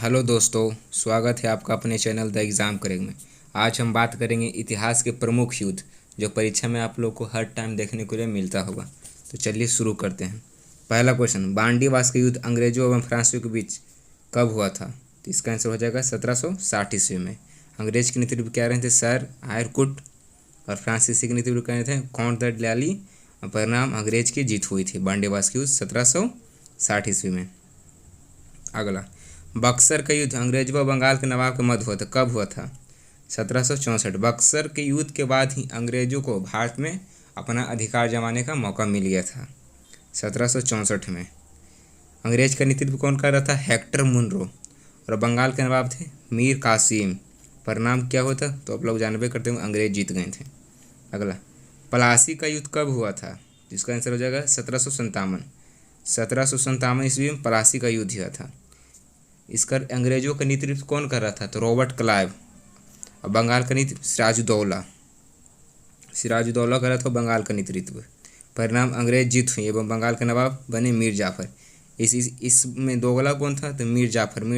Hello दोस्तों, स्वागत है आपका अपने चैनल द एग्ज़ाम करेंगे में। आज हम बात करेंगे इतिहास के प्रमुख युद्ध जो परीक्षा में आप लोग को हर टाइम देखने के लिए मिलता होगा। तो चलिए शुरू करते हैं। पहला क्वेश्चन, बांडीवास का युद्ध अंग्रेजों एवं फ्रांसीसियों के बीच कब हुआ था? तो इसका आंसर हो जाएगा 1760 ईस्वी में। अंग्रेज के नेतृत्व क्या रहे थे? Sir Eyre Coote. और फ्रांसीसी के नेतृत्व क्या रहे थे? Count de Lally. और परिणाम अंग्रेज की जीत हुई थी बांडीवास के युद्ध 1760 ईस्वी में। अगला, बक्सर का युद्ध अंग्रेजों व बंगाल के नवाब के मध्य हुआ था, कब हुआ था? 1764। बक्सर के युद्ध के बाद ही अंग्रेजों को भारत में अपना अधिकार जमाने का मौका मिल गया था, 1764 में। अंग्रेज का नेतृत्व कौन कर रहा था? Hector Munro. और बंगाल के नवाब थे मीर कासिम। परिणाम क्या होता? तो आप लोग जानबे करते होंगे, अंग्रेज जीत गए थे। अगला, प्लासी का युद्ध कब हुआ था? जिसका आंसर हो जाएगा 1757। 1757 ईस्वी में प्लासी का युद्ध हुआ था। इसका अंग्रेजों का नेतृत्व कौन कर रहा था? तो रॉबर्ट क्लाइव। और बंगाल का नेतृत्व सिराजुद्दौला कर रहा था बंगाल का नेतृत्व। परिणाम अंग्रेज जीत हुई एवं बंगाल के नवाब बने मीर जाफर। इसमें दोगला कौन था? तो मीर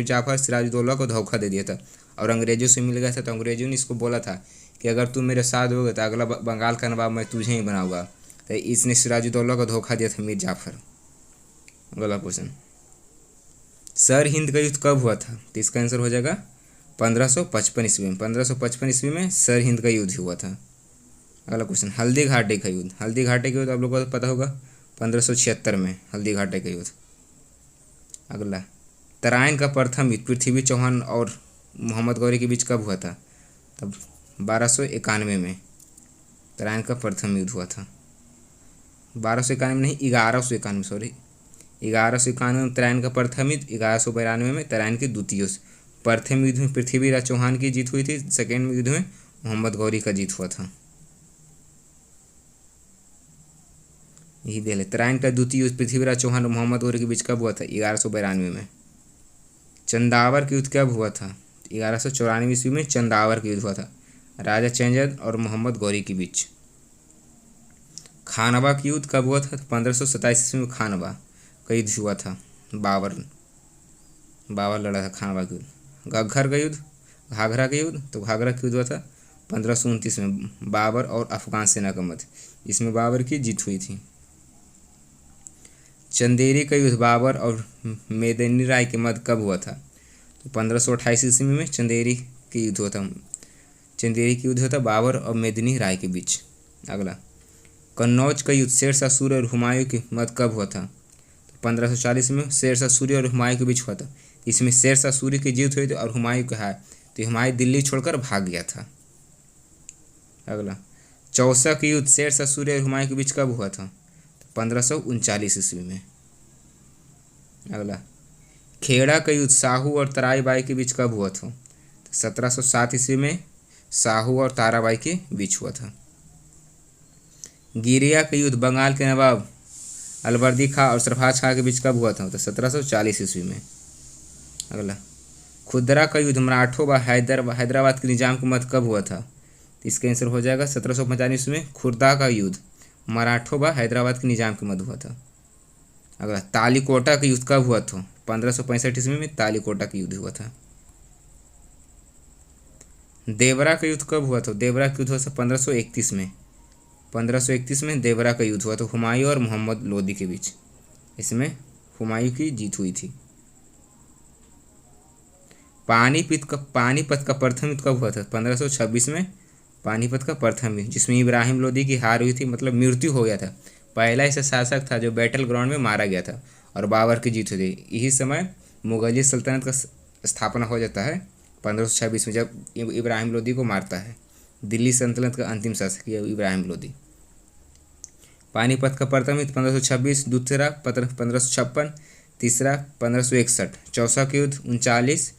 जाफर सिराजुद्दौला को धोखा दे दिया था और अंग्रेजों से मिल गया था। तो अंग्रेजों ने इसको बोला था कि अगर तू मेरे साथ होगा तो अगला बंगाल का नवाब मैं तुझे ही बनाऊंगा। तो इसने सिराजुद्दौला को धोखा दिया था मीर जाफर। अगला क्वेश्चन, सर हिंद का युद्ध कब हुआ था? तो इसका आंसर हो जाएगा 1555 ईस्वी में। 1555 ईस्वी में सर हिंद का युद्ध हुआ था। अगला क्वेश्चन, हल्दी घाटी का युद्ध का युद्ध आप लोगों को पता होगा, 1576 में हल्दी घाटी का युद्ध। अगला, तराइन का प्रथम युद्ध पृथ्वी चौहान और मोहम्मद गौरी के बीच कब हुआ था? तब 1291 में तराइन का प्रथम युद्ध हुआ था। 1291 नहीं, 1191, सॉरी, 1191 में तराइन का प्रथम युद्ध, 1192 में तराइन की द्वितीय। प्रथम युद्ध में पृथ्वीराज चौहान की जीत हुई थी, सेकेंड युद्ध में मोहम्मद गौरी का जीत हुआ था। यही दे ले, तराइन का द्वितीय युद्ध पृथ्वीराज चौहान और मोहम्मद गौरी के बीच कब हुआ था? 1192 में। चंदावर का युद्ध कब हुआ था? 1194 ईस्वी में चंदावर का युद्ध हुआ था, राजा चंद्र और मोहम्मद गौरी के बीच। खानवा का युद्ध कब हुआ था? 1527 ईस्वी में खानवा का युद्ध हुआ था। बाबर लड़ा था खानवा का युद्ध। घग्घर का युद्ध, घाघरा का युद्ध, तो घाघरा का युद्ध हुआ था 1529 में बाबर और अफगान सेना का मध्य, इसमें बाबर की जीत हुई थी। चंदेरी का युद्ध बाबर और मेदिनी राय के मध्य कब हुआ था? तो 1528 ईस्वी में चंदेरी के युद्ध हुआ था। चंदेरी का युद्ध हुआ था बाबर और मेदिनी राय के बीच। अगला, कन्नौज का युद्ध शेरशाह सूरी और हुमायूं के मध्य कब हुआ था? 1540 में शेरशाह सूरी और हुमायूं के बीच हुआ था। इसमें शेरशाह सूरी की जीत हुई थी और हुमायूं का हार, तो हुमायूं दिल्ली छोड़कर भाग गया था। अगला, चौसा का युद्ध शेरशाह सूरी और हुमायूं के बीच कब हुआ था? 1539 ईस्वी में। अगला, खेड़ा का युद्ध साहू और ताराबाई के बीच कब हुआ था? तो 1707 ईस्वी में साहू और ताराबाई के बीच हुआ था। गिरिया का युद्ध बंगाल के नवाब अलवर्दी खां और सरफराज खां के बीच कब हुआ था? तो 1740 ईस्वी में। अगला, खुदरा का युद्ध मराठों व हैदराबाद के निजाम के मध्य कब हुआ था? तो इसका आंसर हो जाएगा 1745 ईस्वी में खुर्दा का युद्ध मराठों व हैदराबाद के निजाम के मध्य हुआ था। अगला, तालीकोटा का युद्ध कब हुआ था? 1565 ईस्वी में तालीकोटा का युद्ध हुआ था। देवरा का युद्ध कब हुआ था? देवरा का युद्ध हुआ था 1531 में। 1531 में देवरा का युद्ध हुआ था हुमायूं और मोहम्मद लोदी के बीच, इसमें हुमायूं की जीत हुई थी। पानीपत का प्रथम युद्ध कब हुआ था? 1526 में पानीपत का प्रथम युद्ध, जिसमें इब्राहिम लोदी की हार हुई थी, मतलब मृत्यु हो गया था। पहला ऐसा शासक था जो बैटल ग्राउंड में मारा गया था और बाबर की जीत हुई थी। यही समय मुगलिया सल्तनत का स्थापना हो जाता है 1526 में, जब इब्राहिम लोदी को मारता है। दिल्ली सल्तनत का अंतिम शासक इब्राहिम लोदी। पानीपत का प्रथम युद्ध 1526, दूसरा 1556, तीसरा 1561। चौसा का युद्ध 39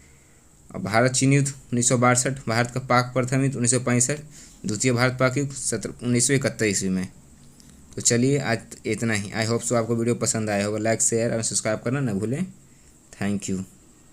और भारत चीन युद्ध 1962। भारत का पाक प्रथम युद्ध 1965। द्वितीय भारत पाक युद्ध 1971 ईस्वी में। तो चलिए आज इतना ही। आई होप सो आपको वीडियो पसंद आया होगा। लाइक शेयर और सब्सक्राइब करना ना भूलें। Thank you.